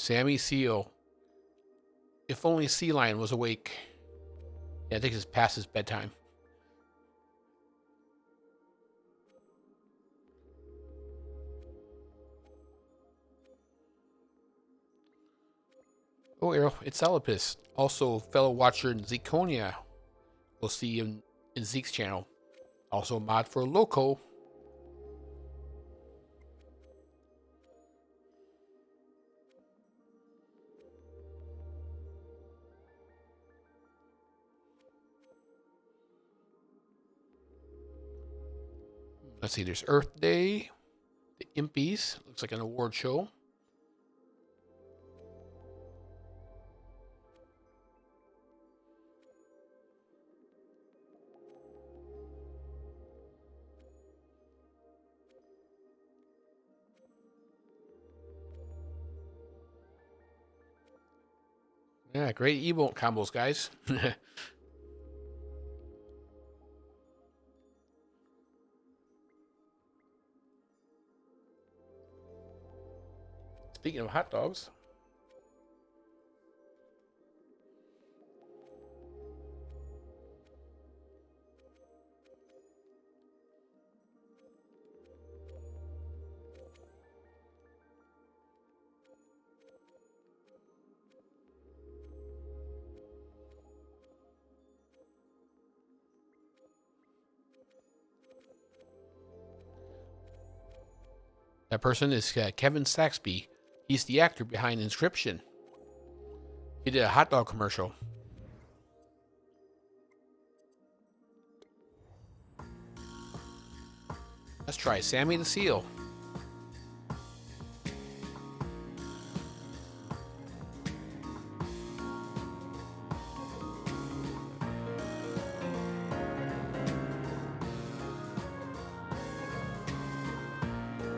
Sammy Seal. If only Sea Lion was awake. Yeah, I think it's past his bedtime. Oh, Arrow, it's Alipis. Also, fellow watcher in Zeconia. We'll see you in Zeke's channel. Also, a mod for Loco. Let's see, there's Earth Day, the Impies, looks like an award show. Yeah, great emote combos, guys. Speaking of hot dogs. That person is Kevin Saxby. He's the actor behind Inscription. He did a hot dog commercial. Let's try Sammy the Seal.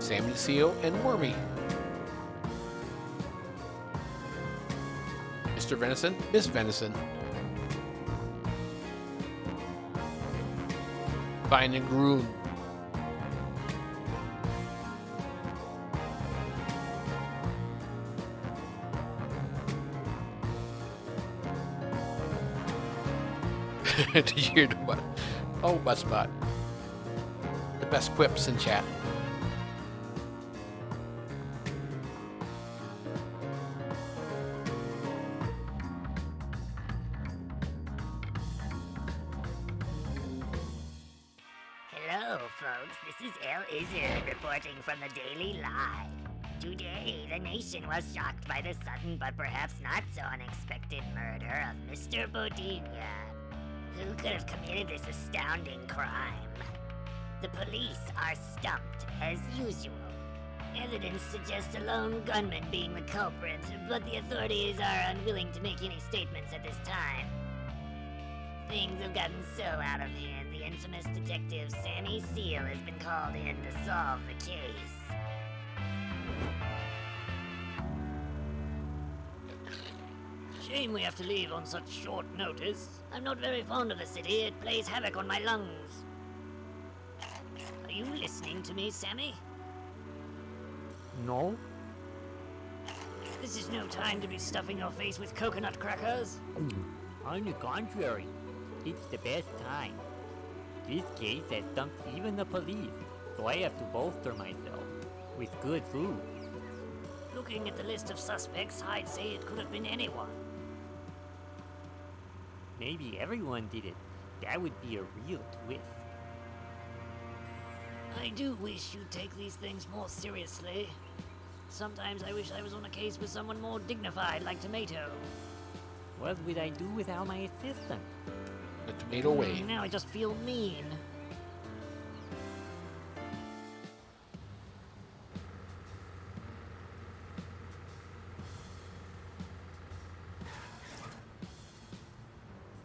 Sammy the Seal and Wormy. Mr. Venison, Miss Venison. Fine and Groom. Did you hear the what? Oh, butt spot. The best quips in chat. Hello, folks. This is El Izzard reporting from the Daily Live. Today, the nation was shocked by the sudden but perhaps not so unexpected murder of Mr. Bodega. Who could have committed this astounding crime? The police are stumped, as usual. Evidence suggests a lone gunman being the culprit, but the authorities are unwilling to make any statements at this time. Things have gotten so out of hand, the infamous detective Sammy Seal has been called in to solve the case. Shame we have to leave on such short notice. I'm not very fond of the city. It plays havoc on my lungs. Are you listening to me, Sammy? No? This is no time to be stuffing your face with coconut crackers. On the contrary, it's the best time. This case has stumped even the police, so I have to bolster myself with good food. Looking at the list of suspects, I'd say it could have been anyone. Maybe everyone did it. That would be a real twist. I do wish you'd take these things more seriously. Sometimes I wish I was on a case with someone more dignified like Tomato. What would I do without my assistant? The tomato way. Now I just feel mean.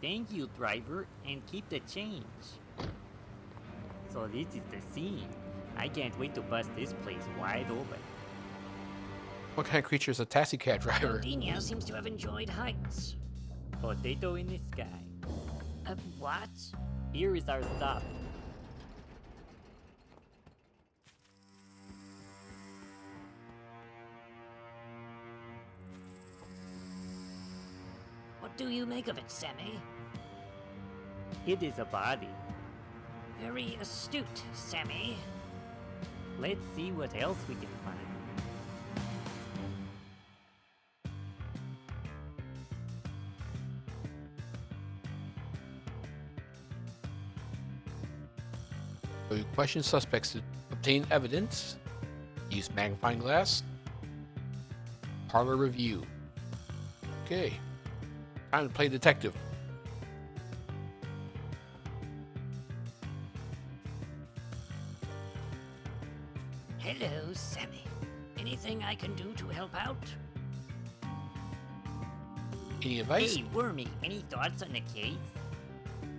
Thank you, driver, and keep the change. So this is the scene. I can't wait to bust this place wide open. What kind of creature is a taxi cab driver? Dino seems to have enjoyed heights. Potato in the sky. What? Here is our stop. What do you make of it, Sammy? It is a body. Very astute, Sammy. Let's see what else we can find. So you question suspects to obtain evidence. Use magnifying glass. Parlor review. Okay. Time to play detective. Hello, Sammy. Anything I can do to help out? Any advice? Hey, Wormy, any thoughts on the case?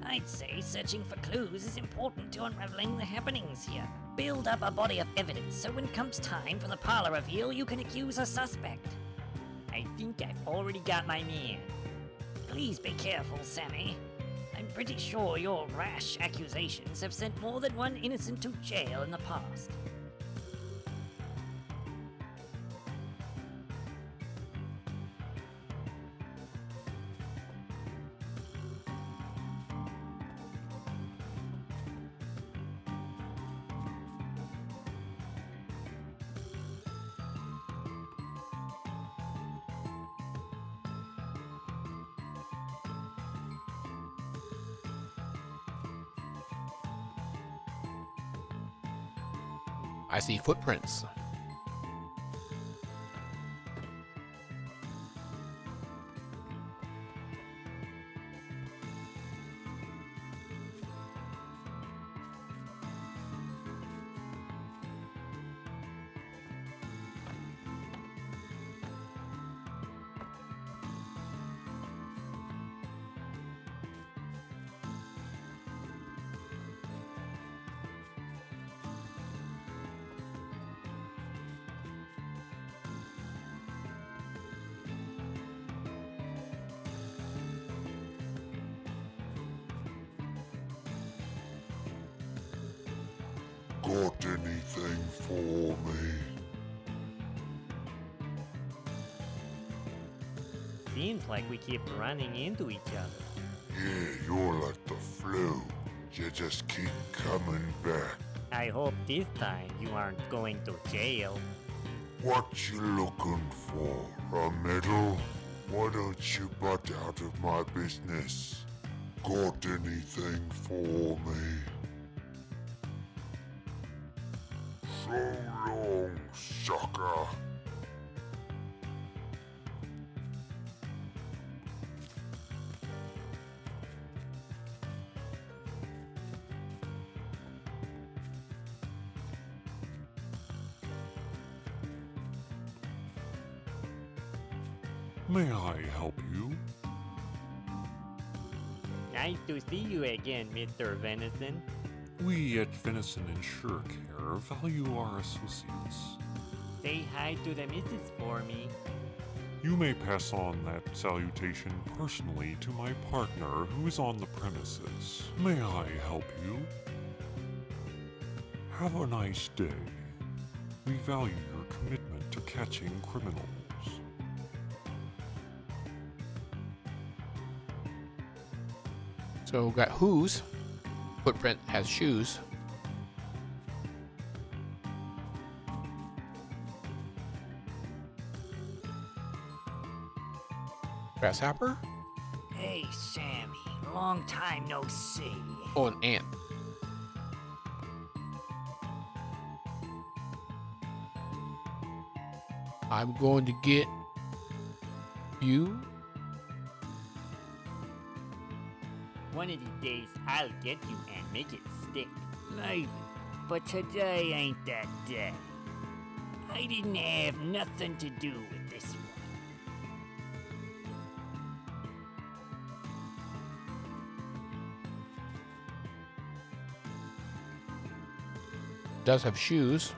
I'd say searching for clues is important to unraveling the happenings here. Build up a body of evidence so when comes time for the parlor reveal, you can accuse a suspect. I think I've already got my man. Please be careful, Sammy. I'm pretty sure your rash accusations have sent more than one innocent to jail in the past. I see footprints. Got anything for me? Seems like we keep running into each other. Yeah, you're like the flu. You just keep coming back. I hope this time you aren't going to jail. What you looking for? A medal? Why don't you butt out of my business? Got anything for me? So long, sucker. May I help you? Nice to see you again, Mr. Venison. We at Venison Insure Care value our associates. Say hi to the missus for me. You may pass on that salutation personally to my partner who is on the premises. May I help you? Have a nice day. We value your commitment to catching criminals. So got whose footprint has shoes. Grasshopper? Hey, Sammy. Long time no see. Oh, an ant. I'm going to get you. One of these days, I'll get you and make it stick. Maybe, but today ain't that day. I didn't have nothing to do with this one. Does have shoes.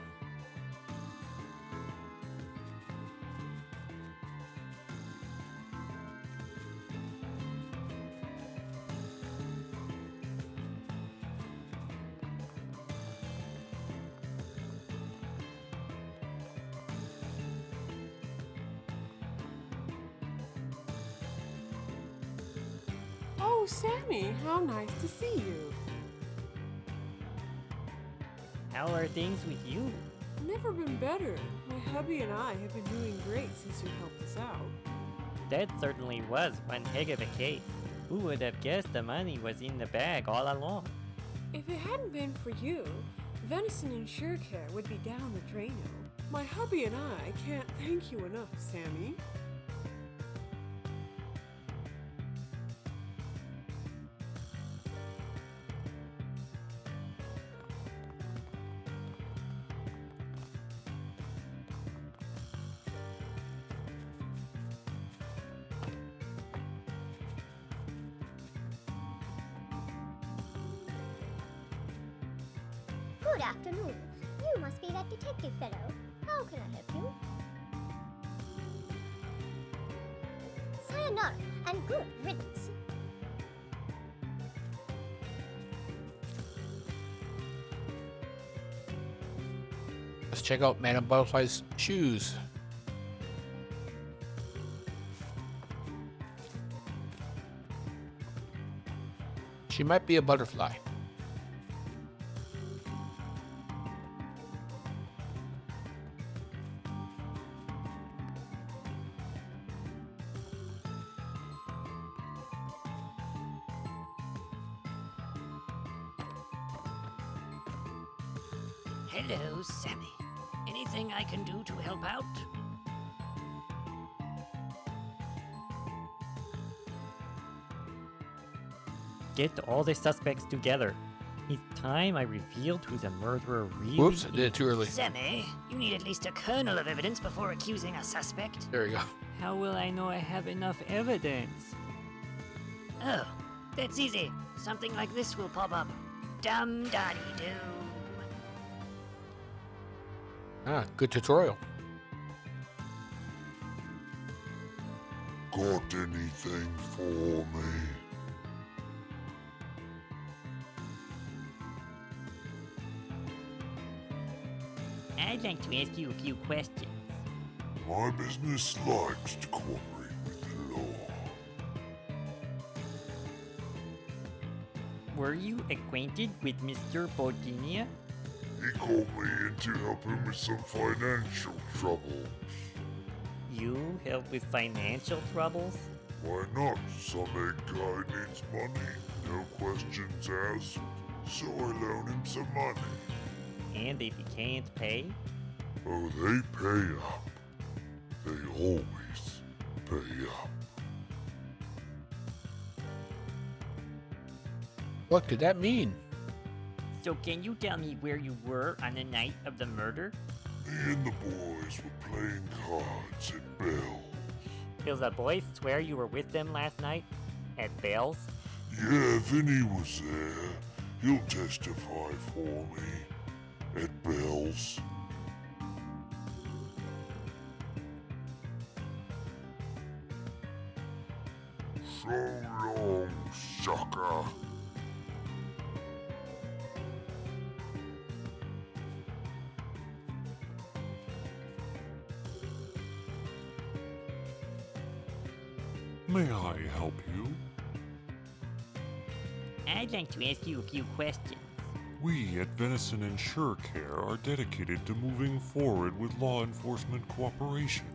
Oh, Sammy, how nice to see you. How are things with you? Never been better. My hubby and I have been doing great since you helped us out. That certainly was one heck of a case. Who would have guessed the money was in the bag all along? If it hadn't been for you, Venison and Surecare would be down the draino. My hubby and I can't thank you enough, Sammy. Good afternoon. You must be that detective fellow. How can I help you? Sayonara and good riddance. Let's check out Madame Butterfly's shoes. She might be a butterfly. Hello, Sammy. Anything I can do to help out? Get all the suspects together. It's time I revealed who the murderer really Whoops, I is. did it too early. Sammy, you need at least a kernel of evidence before accusing a suspect. There we go. How will I know I have enough evidence? Oh, that's easy. Something like this will pop up. Dum-da-dee-doo. Ah, good tutorial. Got anything for me? I'd like to ask you a few questions. My business likes to cooperate with the law. Were you acquainted with Mr. Bodinia? He called me in to help him with some financial troubles. You help with financial troubles? Why not? Some egg guy needs money. No questions asked. So I loan him some money. And if he can't pay? Oh, they pay up. They always pay up. What could that mean? So can you tell me where you were on the night of the murder? Me and the boys were playing cards at Bell's. Will the boys swear you were with them last night? At Bell's? Yeah, Vinny was there. He'll testify for me. At Bell's. So long, sucker. May I help you? I'd like to ask you a few questions. We at Venison and Surecare are dedicated to moving forward with law enforcement cooperation.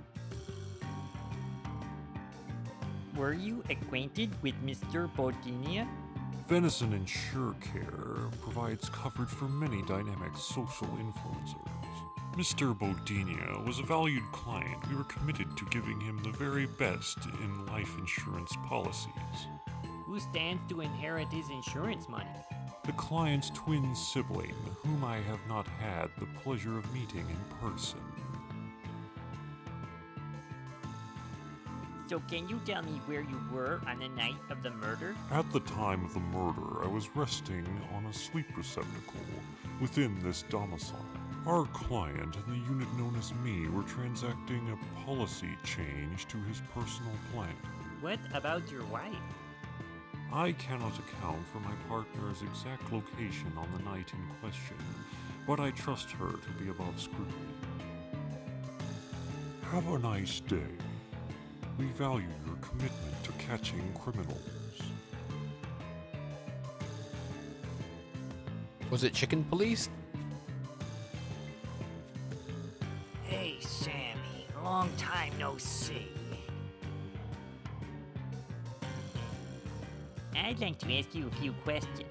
Were you acquainted with Mr. Bodinia? Venison and Surecare provides coverage for many dynamic social influencers. Mr. Bodinia was a valued client. We were committed to giving him the very best in life insurance policies. Who stands to inherit his insurance money? The client's twin sibling, whom I have not had the pleasure of meeting in person. So can you tell me where you were on the night of the murder? At the time of the murder, I was resting on a sleep receptacle within this domicile. Our client and the unit known as me were transacting a policy change to his personal plan. What about your wife? I cannot account for my partner's exact location on the night in question, but I trust her to be above scrutiny. Have a nice day. We value your commitment to catching criminals. Was it chicken police? Hey, Sammy. Long time no see. I'd like to ask you a few questions.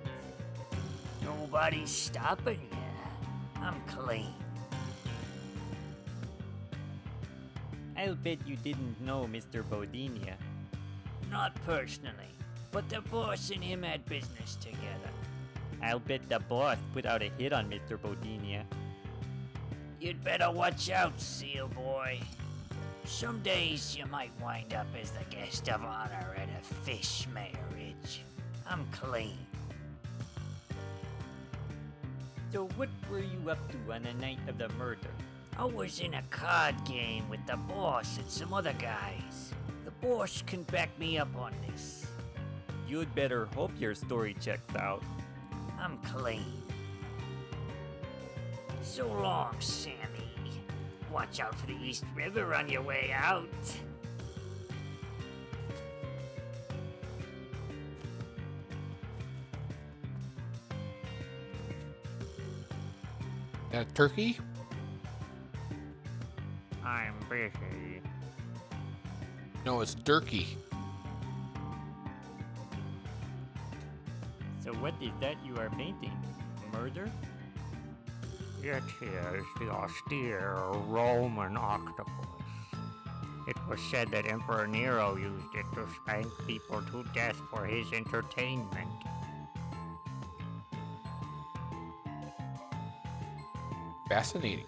Nobody's stopping you. I'm clean. I'll bet you didn't know Mr. Bodinia. Not personally, but the boss and him had business together. I'll bet the boss put out a hit on Mr. Bodinia. You'd better watch out, Seal Boy. Some days you might wind up as the guest of honor at a fish marriage. I'm clean. So what were you up to on the night of the murder? I was in a card game with the boss and some other guys. The boss can back me up on this. You'd better hope your story checks out. I'm clean. So long, Sammy. Watch out for the East River on your way out. That turkey? I'm busy. No, it's Durkee. So what is that you are painting? Murder? It is the austere Roman octopus. It was said that Emperor Nero used it to spank people to death for his entertainment. Fascinating.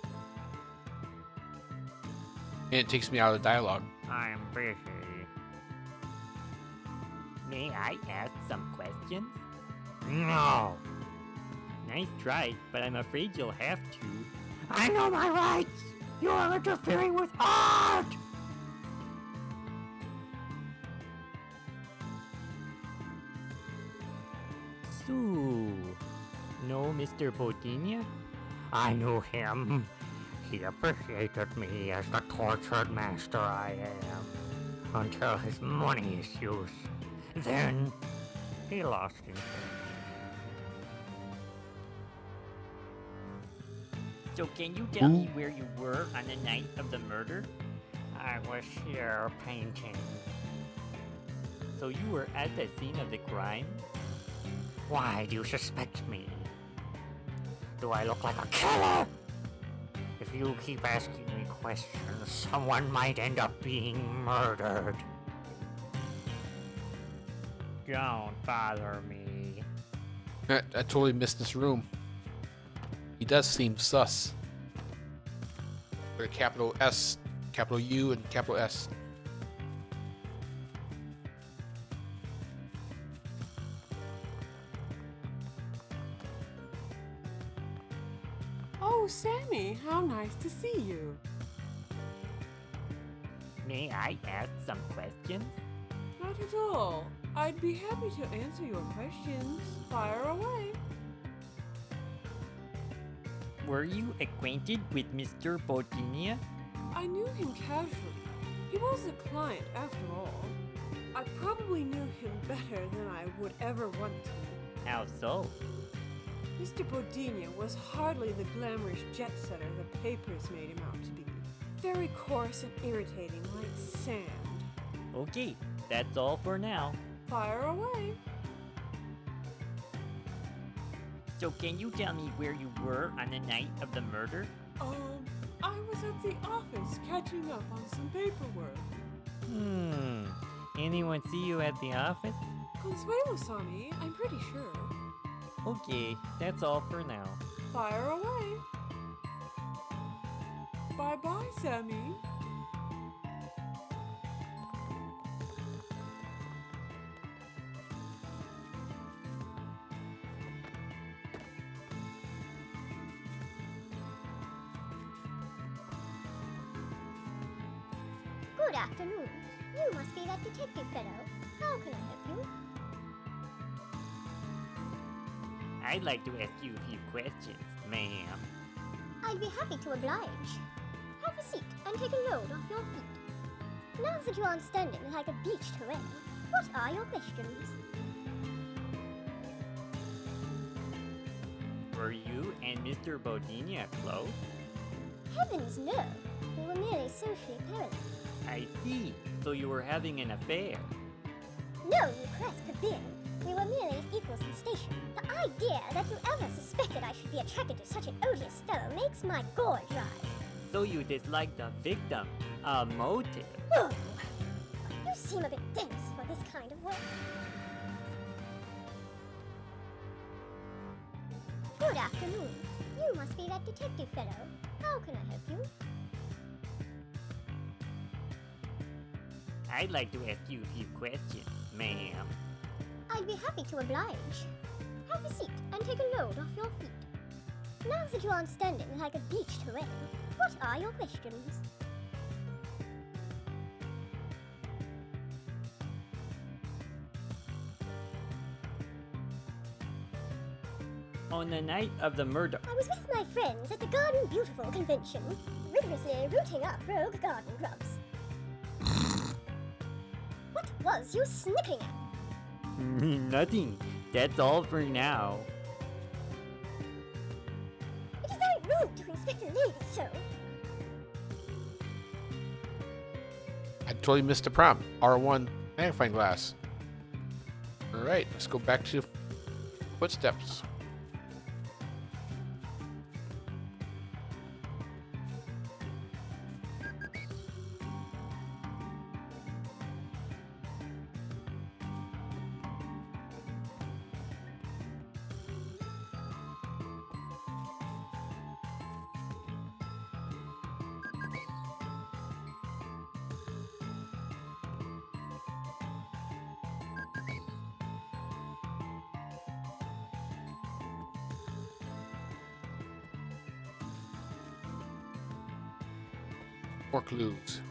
And it takes me out of the dialogue. I'm busy. May I ask some questions? No! Nice try, but I'm afraid you'll have to. I know my rights! You are interfering with art! So, no Mr. Bodinia? I knew him. He appreciated me as the tortured master I am, until his money issues. Then, he lost interest. So can you tell me where you were on the night of the murder? I was here painting. So you were at the scene of the crime? Why do you suspect me? Do I look like a killer? If you keep asking me questions, someone might end up being murdered. Don't bother me. I totally missed this room. He does seem sus. With a capital S, capital U, and capital S. Oh, Sammy, how nice to see you. May I ask some questions? Not at all. I'd be happy to answer your questions. Fire away. Were you acquainted with Mr. Bodinia? I knew him casually. He was a client after all. I probably knew him better than I would ever want to. How so? Mr. Bodinia was hardly the glamorous jet setter the papers made him out to be. Very coarse and irritating like sand. Okay, that's all for now. Fire away. So can you tell me where you were on the night of the murder? I was at the office catching up on some paperwork. Anyone see you at the office? Consuelo saw me, I'm pretty sure. Okay, that's all for now. Fire away. Bye-bye, Sammy. Good afternoon. You must be that detective fellow. How can I help you? I'd like to ask you a few questions, ma'am. I'd be happy to oblige. Have a seat and take a load off your feet. Now that you are standing like a beach terrain, what are your questions? Were you and Mr. Bodinia close? Heavens no. We were merely socially parallel. I see. So you were having an affair. No, you Crest forbid. We were merely equals in station. The idea that you ever suspected I should be attracted to such an odious fellow makes my gorge rise. So you dislike the victim. A motive. Oh, you seem a bit dense for this kind of work. Good afternoon. You must be that detective fellow. How can I help you? I'd like to ask you a few questions, ma'am. I'd be happy to oblige. Have a seat and take a load off your feet. Now that you aren't standing like a beach terrain, what are your questions? On the night of the murder, I was with my friends at the Garden Beautiful convention, rigorously rooting up rogue garden grubs. What was you snickering at? nothing. That's all for now. It is very rude to inspect a lady so. I totally missed the prompt. R1 magnifying glass. Alright, let's go back to footsteps. More clues.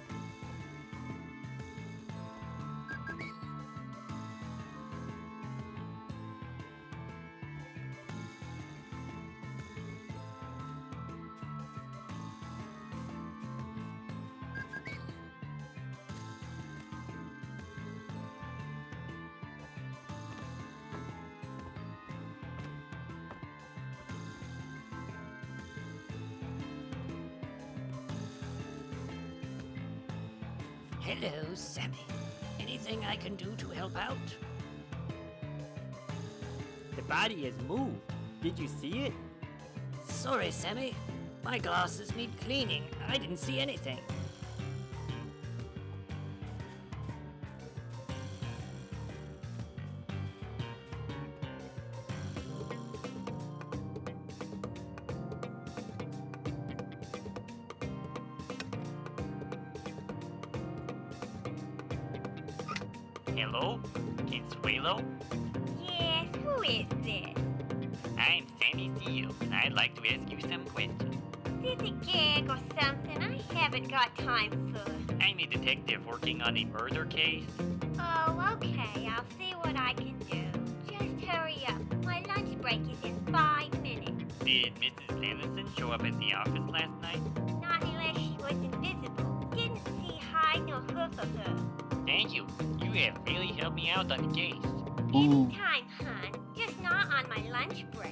Hello, Sammy. Anything I can do to help out? The body has moved. Did you see it? Sorry, Sammy. My glasses need cleaning. I didn't see anything. Hello? Consuelo? Yes, who is this? I'm Sammy Seal, and I'd like to ask you some questions. Is this a gag or something? I haven't got time for. I'm a detective working on a murder case. Oh, okay. I'll see what I can do. Just hurry up. My lunch break is in 5 minutes. Did Mrs. Dennison show up at the office last night? Not unless she was invisible. Didn't see hide nor hoof of her. Thank you. You have really helped me out on the case. Anytime, hon. Just not on my lunch break.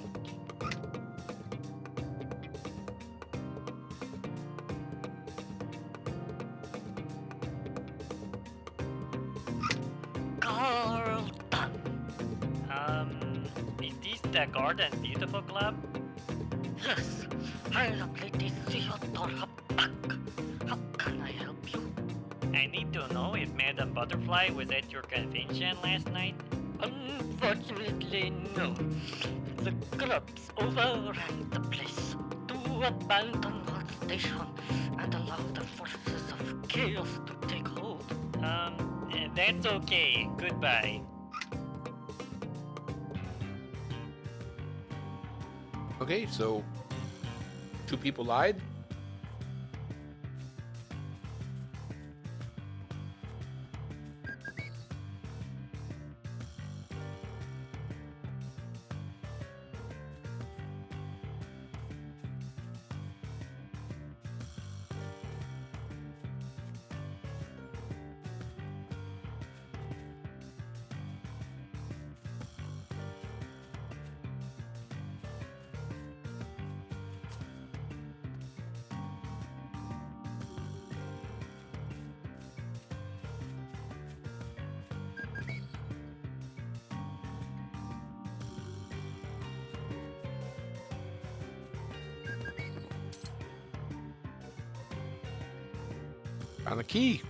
Carl! Is this the Garden Beautiful Club? Yes, I am Lady Theodora Buck. How can I help you? I need to know if Madame Butterfly was at your convention last night. Unfortunately, no. The grubs overran the place to abandon our station and allow the forces of chaos to take hold. That's okay. Goodbye. Okay, so 2 people lied. Found a key.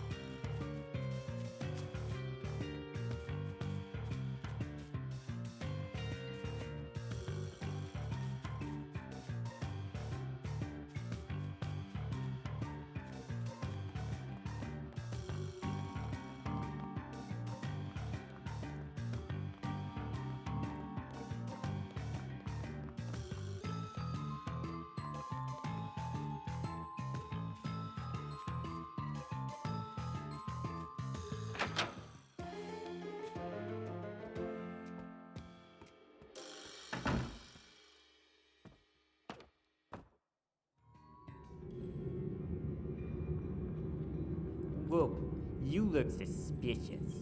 Whoa, you look suspicious.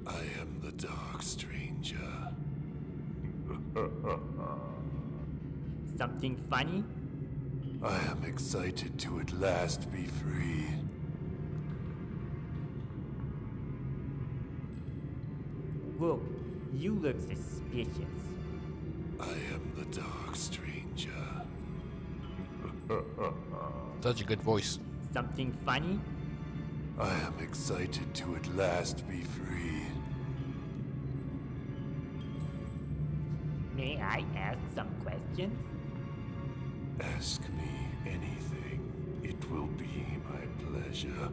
I am the Dark Stranger. Something funny? I am excited to at last be free. Whoa, you look suspicious. I am the Dark Stranger. Such a good voice. Something funny? I am excited to at last be free. May I ask some questions? Ask me anything. It will be my pleasure.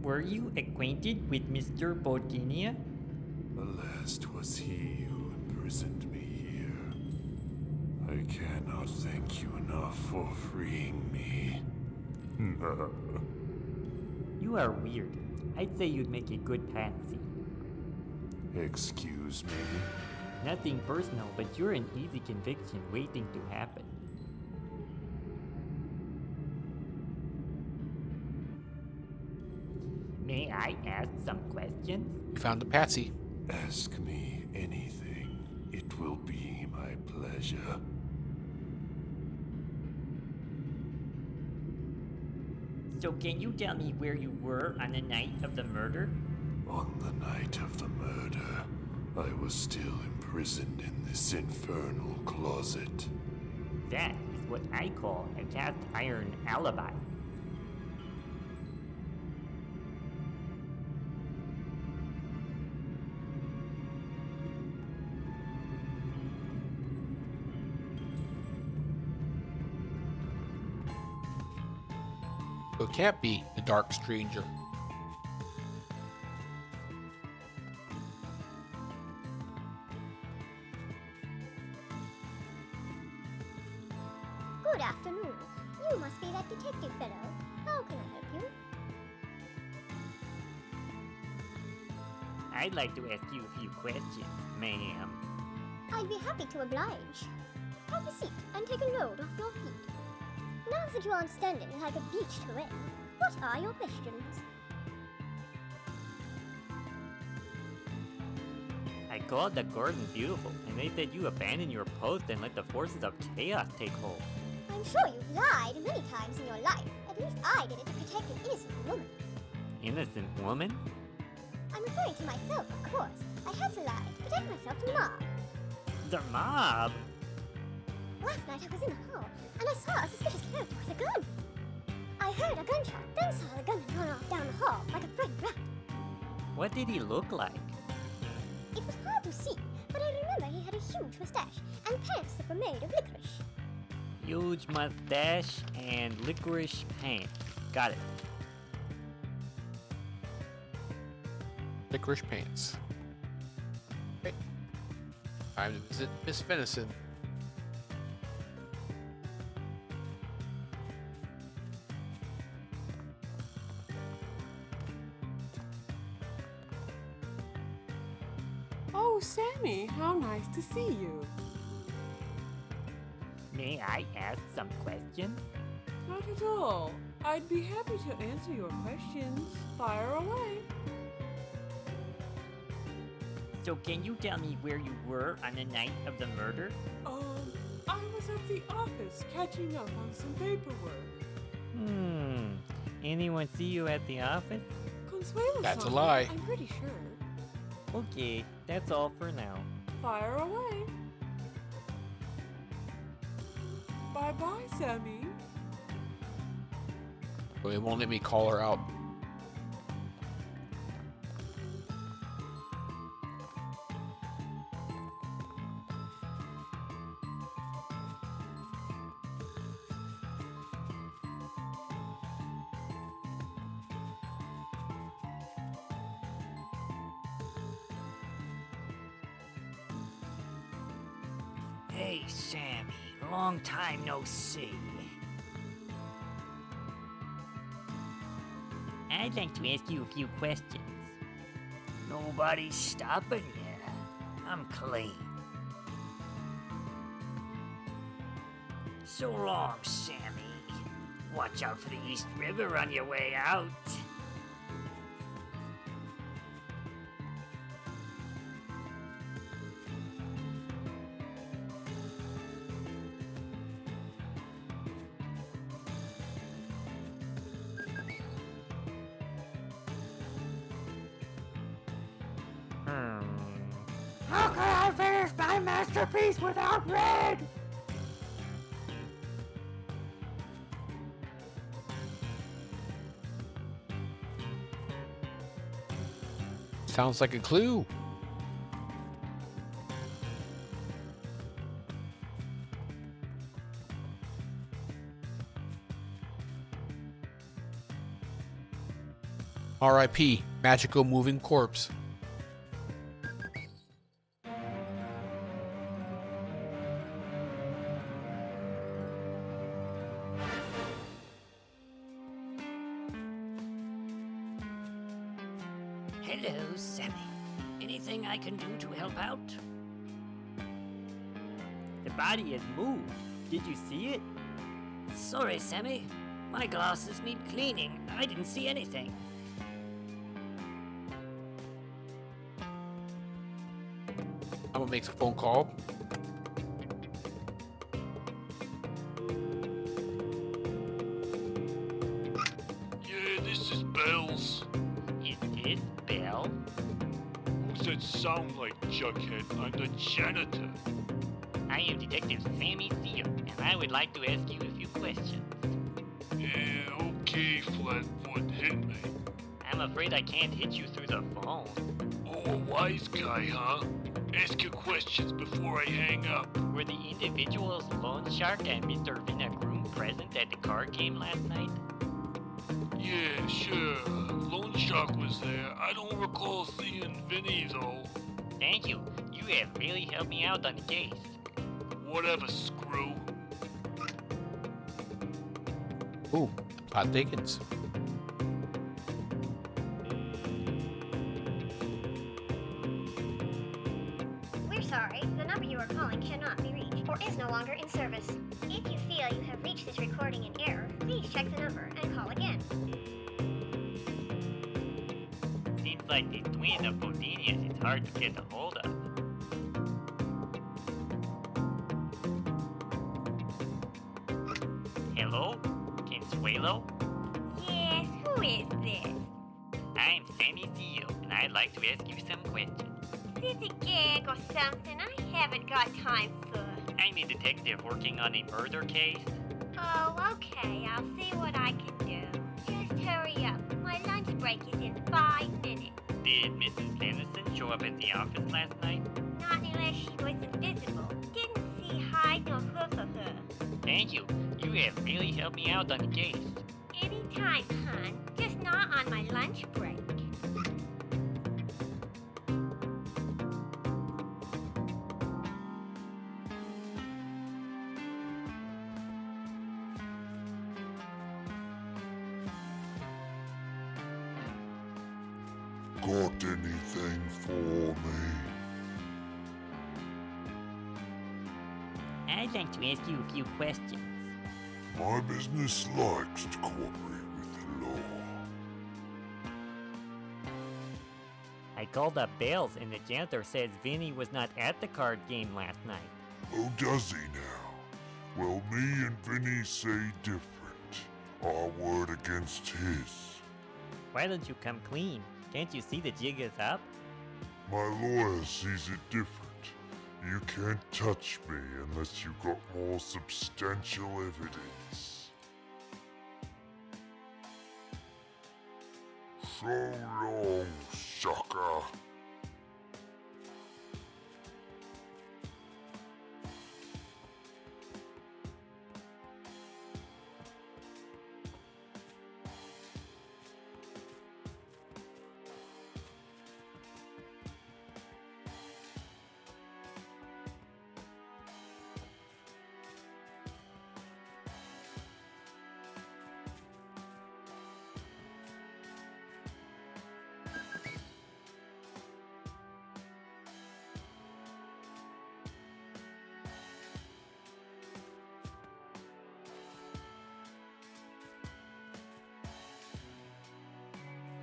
Were you acquainted with Mr. Bodinia? Alas, 'twas he who imprisoned me here. I cannot thank you enough for freeing me. You are weird. I'd say you'd make a good patsy. Excuse me. Nothing personal, but you're an easy conviction waiting to happen. May I ask some questions? You found a patsy. Ask me anything. It will be my pleasure. So can you tell me where you were on the night of the murder? On the night of the murder, I was still imprisoned in this infernal closet. That is what I call a cast iron alibi. So it can't be the Dark Stranger. Good afternoon. You must be that detective fellow. How can I help you? I'd like to ask you a few questions, ma'am. I'd be happy to oblige. Have a seat and take a load off your feet. Now that you aren't standing like a beached wren, what are your questions? I called the garden beautiful, and they said you abandoned your post and let the forces of chaos take hold. I'm sure you've lied many times in your life. At least I did it to protect an innocent woman. Innocent woman? I'm referring to myself, of course. I had to lie to protect myself from the mob. The mob? Last night I was in the hall, and I saw a suspicious character with a gun. I heard a gunshot, then saw the gunman run off down the hall like a frightened rat. What did he look like? It was hard to see, but I remember he had a huge mustache and pants that were made of licorice. Huge mustache and licorice pants. Got it. Licorice pants. Okay. Time to visit Miss Venison. Oh, Sammy, how nice to see you. May I ask some questions? Not at all. I'd be happy to answer your questions. Fire away. So can you tell me where you were on the night of the murder? I was at the office catching up on some paperwork. Anyone see you at the office? Consuelo That's saw a me, lie. I'm pretty sure. Okay, that's all for now. Fire away. Bye-bye, Sammy. But it won't let me call her out. Hey, Sammy. Long time no see. I'd like to ask you a few questions. Nobody's stopping you. I'm clean. So long, Sammy. Watch out for the East River on your way out. How can I finish my masterpiece without red? Sounds like a clue. R.I.P. Magical moving corpse. Hello, Sammy. Anything I can do to help out? The body has moved. Did you see it? Sorry, Sammy. My glasses need cleaning. I didn't see anything. I'm gonna make a phone call. Yeah, this is Bells. Is this Bell? Who's that sound like, Jughead? I'm the janitor. I am Detective Sammy Seal, and I would like to ask you a few questions. Yeah, okay, Flatfoot, hit me. I'm afraid I can't hit you through the phone. Oh, a wise guy, huh? Ask your questions before I hang up. Were the individuals Lone Shark and Mr. Vinagroom present at the card game last night? Yeah, sure. Lone Shark was there. I don't recall seeing Vinny, though. Thank you. You have really helped me out on the case. Whatever, screw. Ooh, Pot Dickens. We're sorry, the number you are calling cannot be reached or is no longer in service. If you feel you have reached this recording in error, please check the number and call again. Seems like the twin of Bodinius is hard to get a hold of. Hello? Consuelo? Yes, who is this? I'm Sammy Seal, and I'd like to ask you some questions. Is this a gag or something? I haven't got time for. I'm a detective working on a murder case. Oh, okay, I'll see what I can do. Just hurry up. My lunch break is in 5 minutes. Did Mrs. Dennison show up at the office last night? Not unless she was invisible. Didn't see hide nor hoof of her. Thank you. You have really helped me out on the case. Anytime, hon. Just not on my lunch break. Got anything for me? I'd like to ask you a few questions. My business likes to cooperate with the law. I called up Bales, and the janitor says Vinny was not at the card game last night. Oh, does he now? Well, me and Vinny say different. Our word against his. Why don't you come clean? Can't you see the jig is up? My lawyer sees it different. You can't touch me unless you got more substantial evidence. So long, sucker.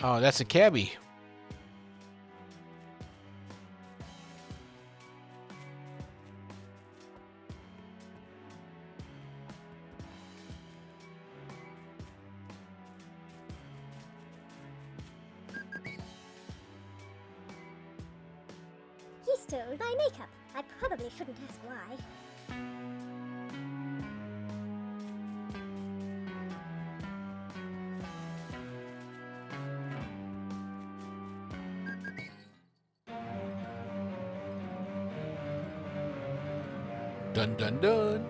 Oh, that's a cabbie. He stole my makeup. I probably shouldn't ask why. Dun dun dun.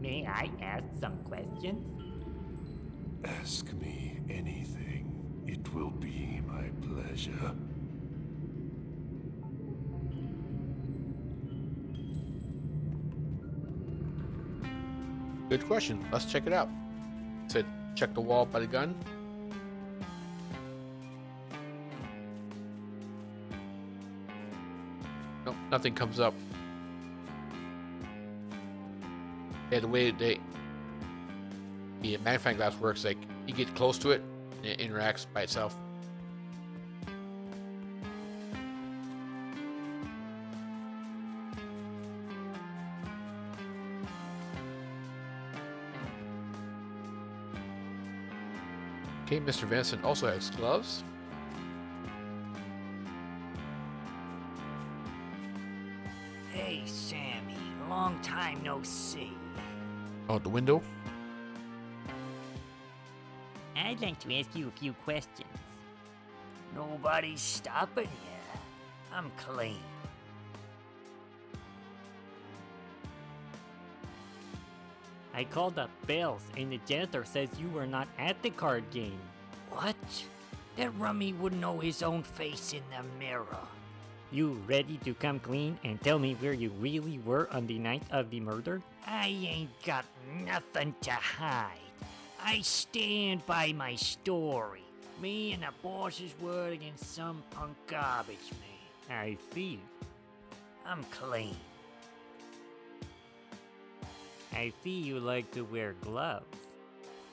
May I ask some questions? Ask me anything. It will be my pleasure. Good question. Let's check it out. Said check the wall by the gun. Nope, nothing comes up. Yeah, the way the magnifying glass works, like you get close to it and it interacts by itself. Okay, Mr. Vincent also has gloves. Hey, Sammy. Long time no see. Oh, the window. I'd like to ask you a few questions. Nobody's stopping you. I'm clean. I called up Bells, and the janitor says you were not at the card game. What? That rummy wouldn't know his own face in the mirror. You ready to come clean and tell me where you really were on the night of the murder? I ain't got nothing to hide. I stand by my story. Me and the boss's word against some punk garbage man. I see. I'm clean. I see you like to wear gloves.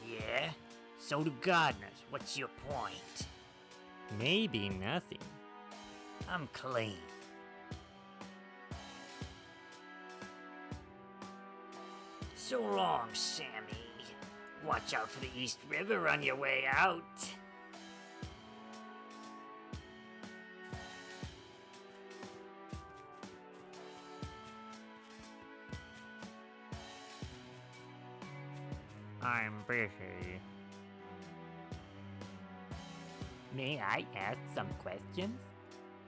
Yeah? So do gardeners. What's your point? Maybe nothing. I'm clean. So long, Sammy. Watch out for the East River on your way out. I'm busy. May I ask some questions?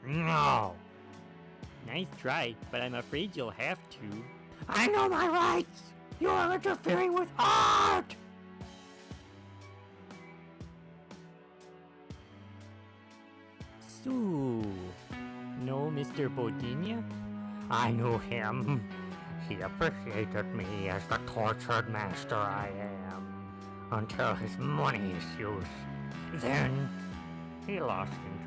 No! Nice try, but I'm afraid you'll have to. I know my rights! You are interfering with art! So, no Mr. Bodinia? I knew him. He appreciated me as the tortured master I am, until his money issues. Then, he lost interest.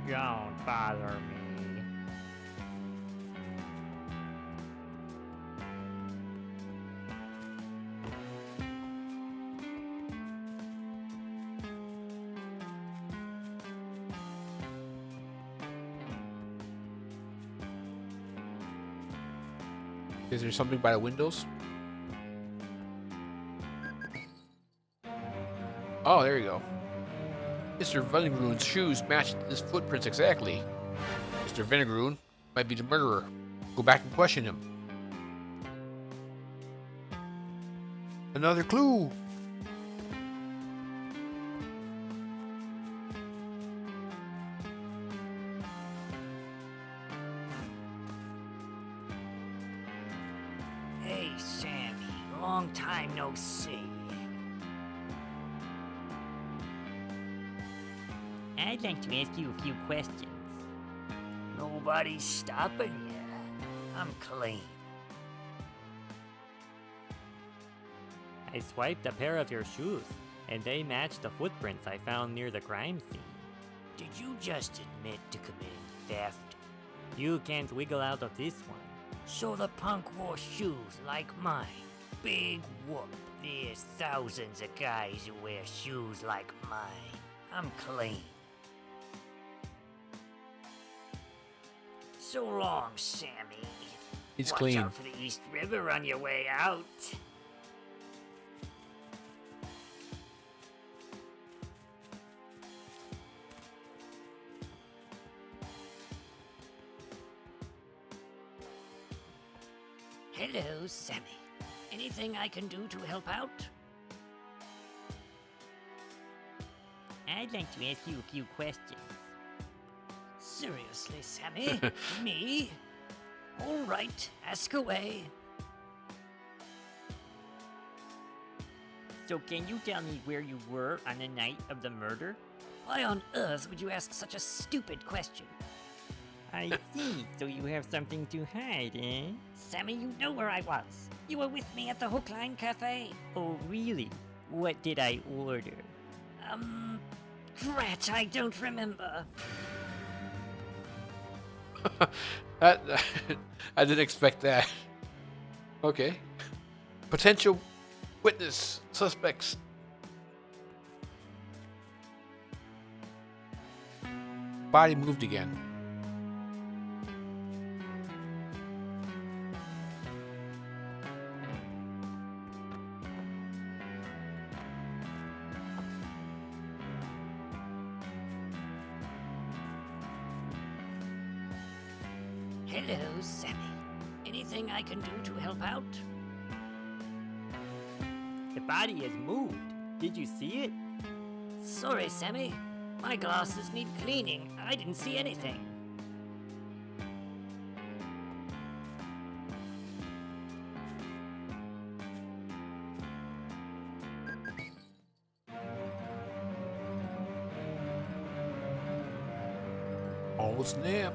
Don't bother me. Is there something by the windows? Oh, there you go. Mr. Vinegaroon's shoes match his footprints exactly. Mr. Vinegaroon might be the murderer. Go back and question him. Another clue. Hey, Sammy. Long time no see. I'd like to ask you a few questions. Nobody's stopping you. I'm clean. I swiped a pair of your shoes, and they matched the footprints I found near the crime scene. Did you just admit to committing theft? You can't wiggle out of this one. So the punk wore shoes like mine. Big whoop. There's thousands of guys who wear shoes like mine. I'm clean. So long, Sammy. He's Watch clean. out for the East River on your way out. Hello, Sammy. Anything I can do to help out? I'd like to ask you a few questions. Seriously, Sammy? Me? All right, ask away. So can you tell me where you were on the night of the murder? Why on earth would you ask such a stupid question? I see, so you have something to hide, eh? Sammy, you know where I was. You were with me at the Hook Line Cafe. Oh, really? What did I order? Drat, I don't remember. I didn't expect that. Okay. Potential witness suspects. Body moved again. Hello, Sammy. Anything I can do to help out? The body has moved. Did you see it? Sorry, Sammy. My glasses need cleaning. I didn't see anything. Oh, snap.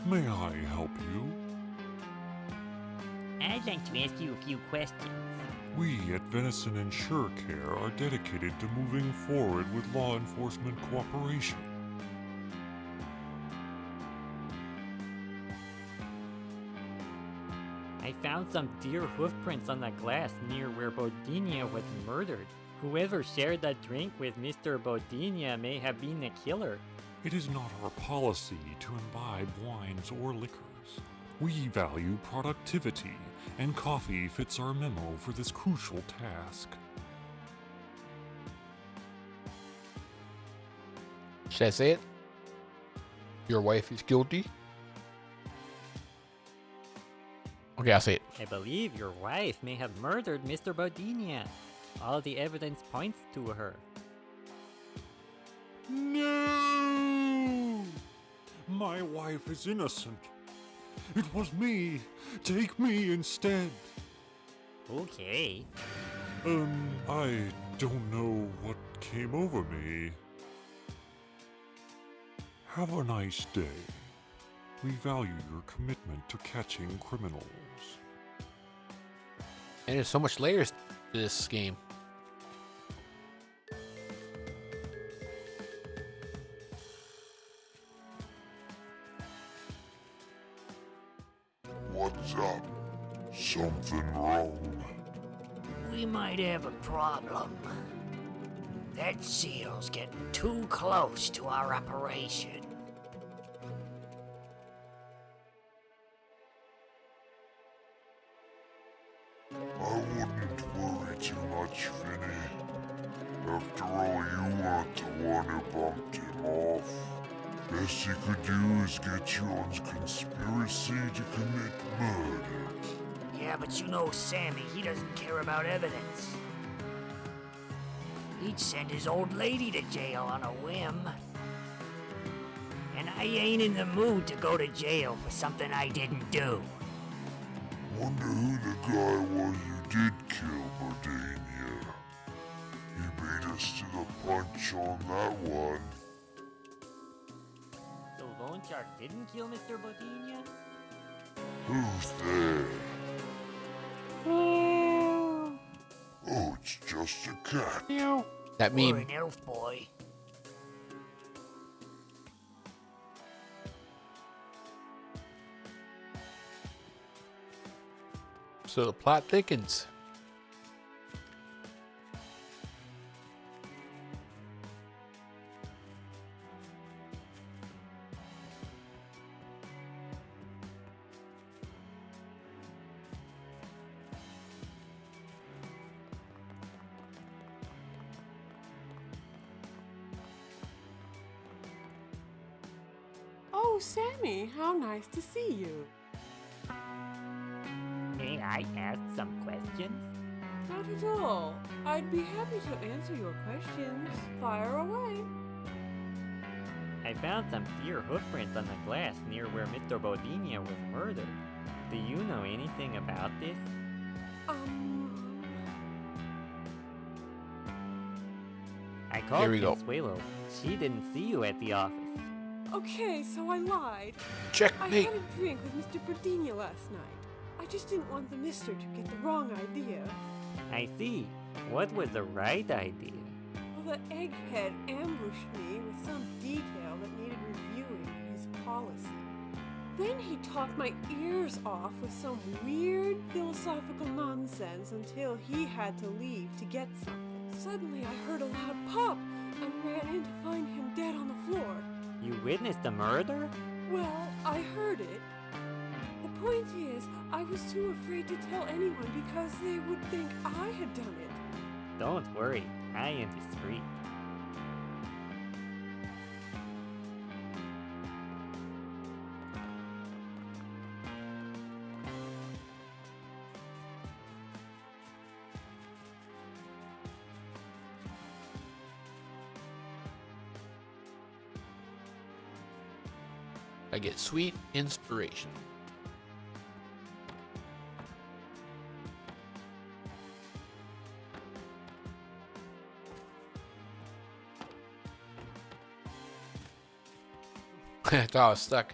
May I help you? I'd like to ask you a few questions. We at Venison Insure Care are dedicated to moving forward with law enforcement cooperation. I found some deer hoofprints on the glass near where Bodinia was murdered. Whoever shared that drink with Mr. Bodinia may have been the killer. It is not our policy to imbibe wines or liquors. We value productivity, and coffee fits our memo for this crucial task. Should I say it? Your wife is guilty? Okay, I'll say it. I believe your wife may have murdered Mr. Bodinia. All the evidence points to her. No! My wife is innocent. It was me. Take me instead. Okay. I don't know what came over me. Have a nice day. We value your commitment to catching criminals. And there's so much layers to this game. What's up? Something wrong? We might have a problem. That seal's getting too close to our operation. I wouldn't worry too much, Vinny. After all, you weren't the one who bumped him off. Best he could do is get you on conspiracy to commit murder. Yeah, but you know Sammy, he doesn't care about evidence. He'd send his old lady to jail on a whim. And I ain't in the mood to go to jail for something I didn't do. Wonder who the guy was who did kill Bodania. He beat us to the punch on that one. So Lone Shark didn't kill Mr. Bodinia? Who's there? Oh, it's just a cat. That Or meme. an elf boy. So the plot thickens. Oh, Sammy, how nice to see you. May I ask some questions? Not at all. I'd be happy to answer your questions. Fire away. I found some clear hoofprints on the glass near where Mr. Bodinia was murdered. Do you know anything about this? I called Here we go. Consuelo. She didn't see you at the office. Okay, so I lied. I Checkmate. had a drink with Mr. Berdini last night. I just didn't want the mister to get the wrong idea. I see. What was the right idea? Well, the egghead ambushed me with some detail that needed reviewing in his policy. Then he talked my ears off with some weird philosophical nonsense until he had to leave to get something. Suddenly I heard a loud pop and ran in to find him dead on the floor. You witnessed a murder? Well, I heard it. The point is, I was too afraid to tell anyone because they would think I had done it. Don't worry, I am discreet. I get sweet inspiration. I thought I was stuck.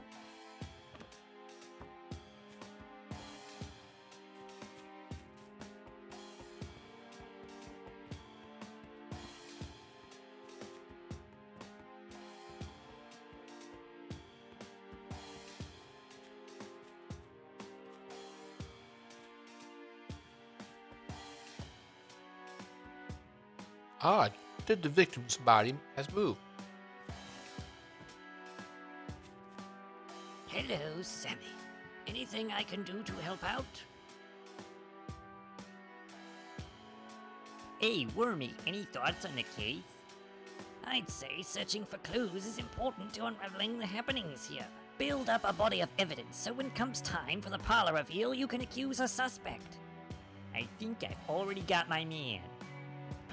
Odd, the victim's body has moved. Hello, Sammy. Anything I can do to help out? Hey, Wormy, any thoughts on the case? I'd say searching for clues is important to unraveling the happenings here. Build up a body of evidence so when comes time for the parlor reveal, you can accuse a suspect. I think I've already got my man.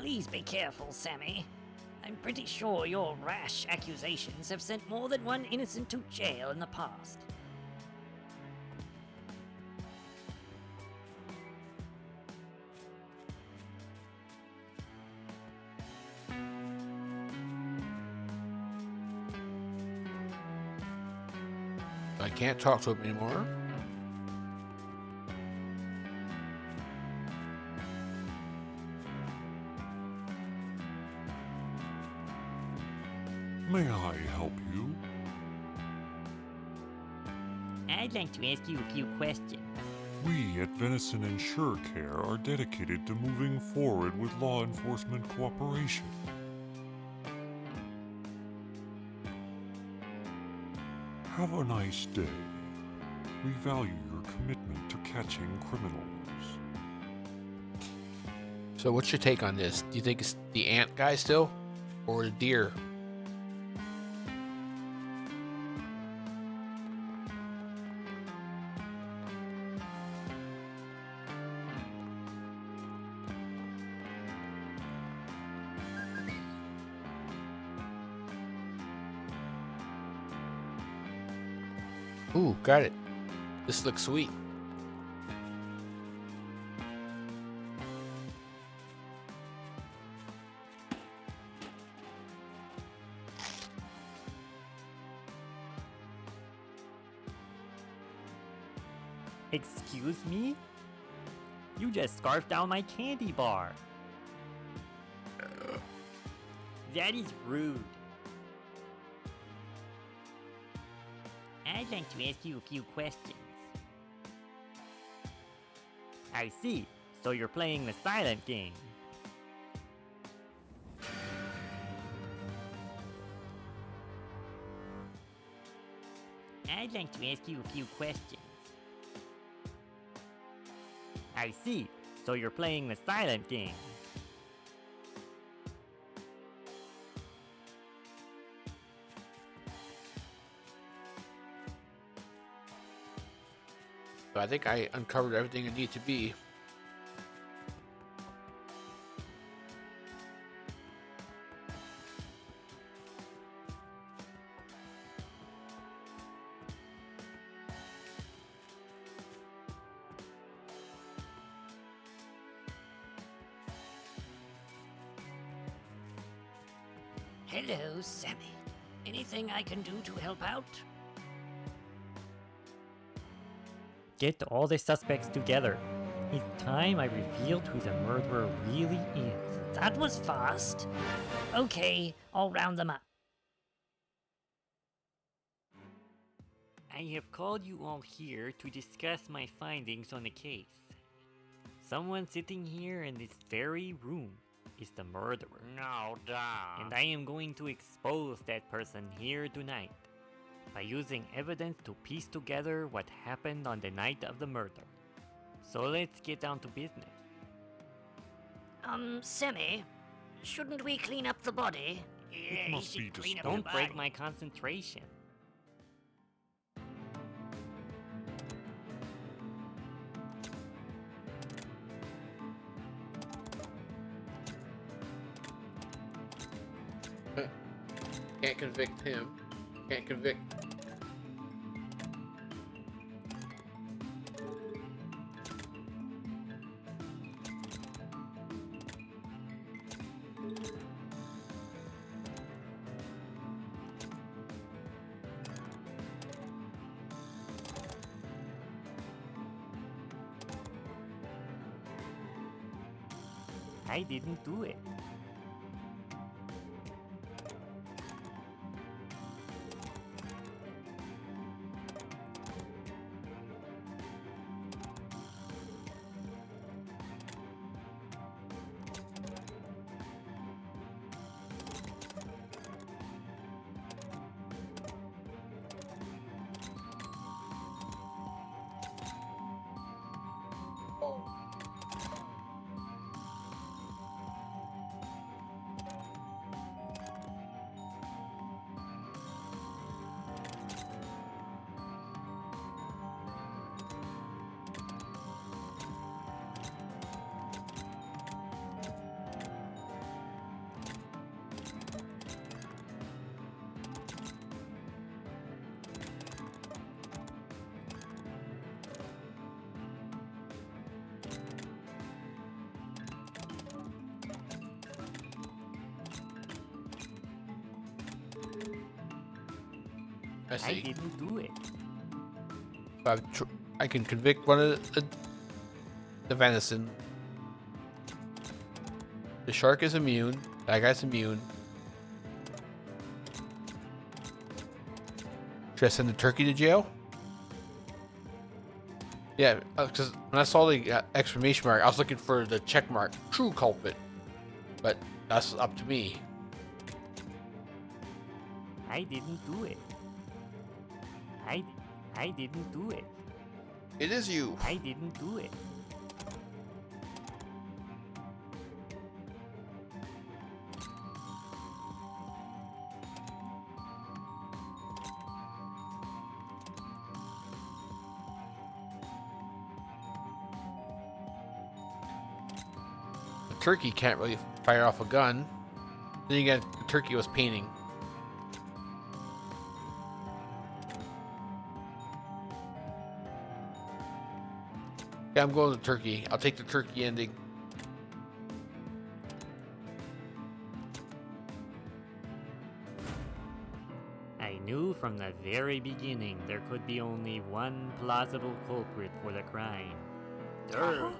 Please be careful, Sammy. I'm pretty sure your rash accusations have sent more than one innocent to jail in the past. I can't talk to him anymore. May I help you? I'd like to ask you a few questions. We at Venison Insure Care are dedicated to moving forward with law enforcement cooperation. Have a nice day. We value your commitment to catching criminals. So what's your take on this? Do you think it's the ant guy still? Or the deer? Ooh, got it. This looks sweet. Excuse me? You just scarfed down my candy bar. That is rude. I'd like to ask you a few questions. I see. So you're playing the silent game. I'd like to ask you a few questions. I see. So you're playing the silent game. So I think I uncovered everything I need to be. Hello, Sammy. Anything I can do to help out? Get all the suspects together. It's time I revealed who the murderer really is. That was fast. Okay, I'll round them up. I have called you all here to discuss my findings on the case. Someone sitting here in this very room is the murderer. No, duh. And I am going to expose that person here tonight by using evidence to piece together what happened on the night of the murder. So let's get down to business. Sammy, shouldn't we clean up the body? It must be Don't break my concentration. Can't convict him. Can't convict. I didn't do it. I I see. didn't do it. I can convict one of the venison. The shark is immune. That guy's immune. Should I send the turkey to jail? Yeah, because when I saw the exclamation mark, I was looking for the check mark, true culprit. But that's up to me. I didn't do it. I didn't do it. It is you. I didn't do it. The turkey can't really fire off a gun. Then again, the turkey was painting. Yeah, I'm going with the turkey. I'll take the turkey ending. I knew from the very beginning there could be only one plausible culprit for the crime. Turkey.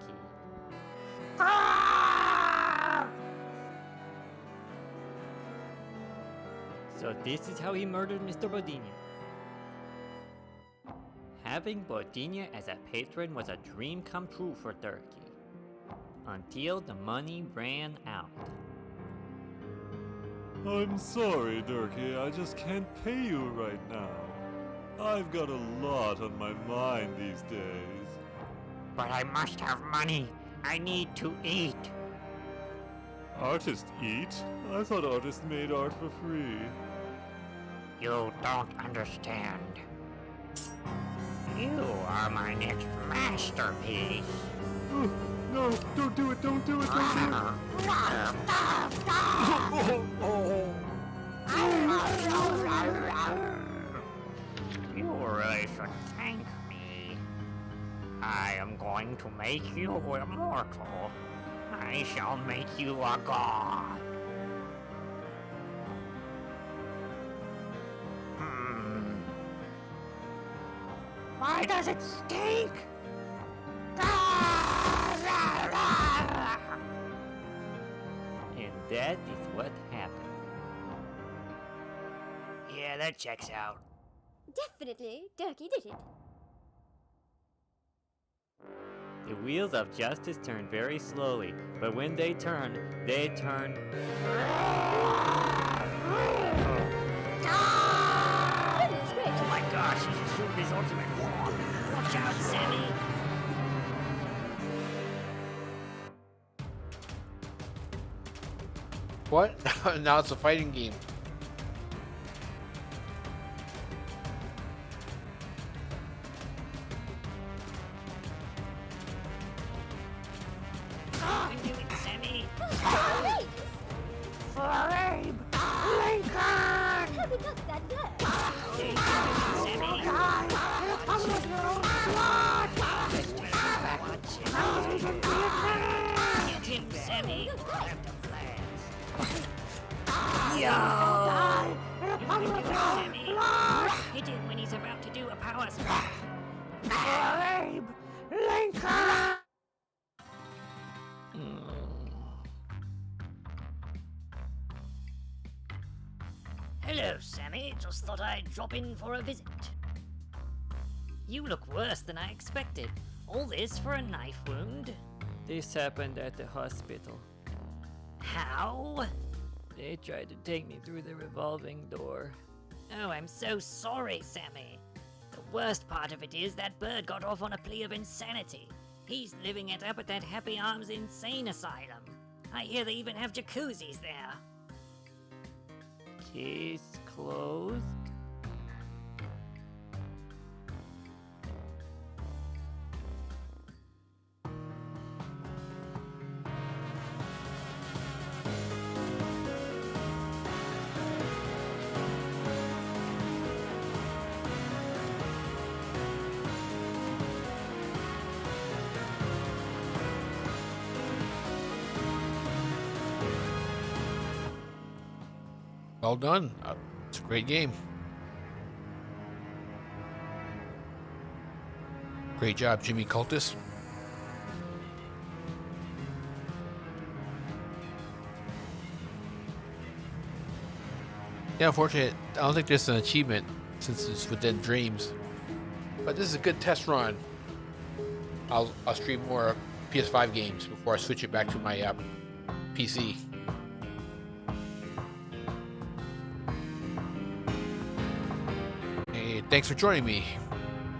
So this is how he murdered Mr. Bodinia. Having Bodinia as a patron was a dream come true for Turkey. Until the money ran out. I'm sorry, Durkee. I just can't pay you right now. I've got a lot on my mind these days. But I must have money. I need to eat. Artists eat? I thought artists made art for free. You don't understand. You are my next masterpiece. No, don't do it, don't do it, don't do it. You really should thank me. I am going to make you immortal. I shall make you a god. Why does it stink? And that is what happened. Yeah, that checks out. Definitely, Durkee did it. The wheels of justice turn very slowly, but when they turn, they turn. Goodness gracious. Oh my gosh, he's assumed his ultimate form. Watch out, Sammy. What? Now it's a fighting game. You can do it, Sammy. Hey, For Abe Lincoln! how we got that there? You can do it, Sammy. Here comes your own blood! Watch him. Get him, Sammy. Left plans. Yo! You can do it, Sammy. Hit him when he's about to do a power smash. For Abe Lincoln! Hello, Sammy. Just thought I'd drop in for a visit. You look worse than I expected. All this for a knife wound? This happened at the hospital. How? They tried to take me through the revolving door. Oh, I'm so sorry, Sammy. The worst part of it is that bird got off on a plea of insanity. He's living it up at that Happy Arms insane asylum. I hear they even have jacuzzis there. Case closed. Well done. It's a great game. Great job, Jimmy Cultus. Yeah, unfortunately, I don't think there's an achievement since it's within Dreams. But this is a good test run. I'll stream more PS5 games before I switch it back to my PC. Hey, thanks for joining me.